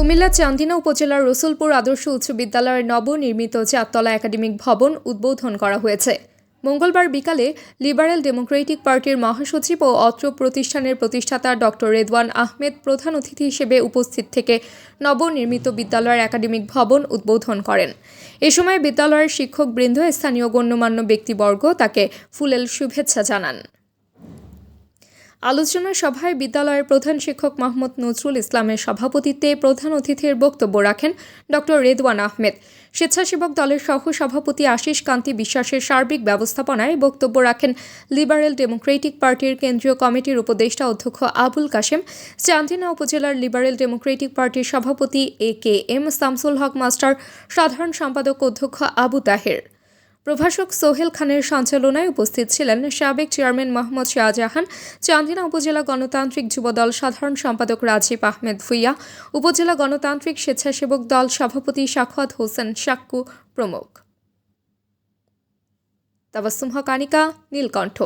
কুমিল্লা চান্দিনা উপজেলার রসুলপুর আদর্শ উচ্চ বিদ্যালয়ের নবনির্মিত চারতলা একাডেমিক ভবন উদ্বোধন করা হয়েছে। মঙ্গলবার বিকালে লিবারেল ডেমোক্রেটিক পার্টির মহাসচিব ও অত্র প্রতিষ্ঠানের প্রতিষ্ঠাতা ডক্টর রেদওয়ান আহমেদ প্রধান অতিথি হিসেবে উপস্থিত থেকে নবনির্মিত বিদ্যালয়ের একাডেমিক ভবন উদ্বোধন করেন। এ সময় বিদ্যালয়ের শিক্ষকবৃন্দ, স্থানীয় গণ্যমান্য ব্যক্তিবর্গ তাকে ফুলেল শুভেচ্ছা জানান। আলোচনা সভায় বিদ্যালয়ের প্রধান শিক্ষক মোহাম্মদ নজরুল ইসলামের সভাপতিত্বে প্রধান অতিথির বক্তব্য রাখেন ডক্টর রেদওয়ান আহমেদ। স্বেচ্ছাসেবক দলের সহ সভাপতি আশিস কান্তি বিশ্বাসের সার্বিক ব্যবস্থাপনায় বক্তব্য রাখেন লিবারেল ডেমোক্রেটিক পার্টির কেন্দ্রীয় কমিটির উপদেষ্টা অধ্যক্ষ আবুল কাশেম, চান্দিনা উপজেলার লিবারেল ডেমোক্রেটিক পার্টির সভাপতি এ.কে.এম. শামসুল হক মাস্টার, সাধারণ সম্পাদক অধ্যক্ষ আবু তাহের। প্রভাষক সোহেল খানের সঞ্চালনায় উপস্থিত ছিলেন সাবেক চেয়ারম্যান মোহাম্মদ শাহজাহান, চান্দিনা উপজেলা গণতান্ত্রিক যুবদল সাধারণ সম্পাদক রাজীব আহমেদ ভুইয়া, উপজেলা গণতান্ত্রিক স্বেচ্ছাসেবক দল সভাপতি সাখাওয়াত হোসেন সাক্কু প্রমুখ। তাবাসসুম হক আনিকা, নীলকণ্ঠ।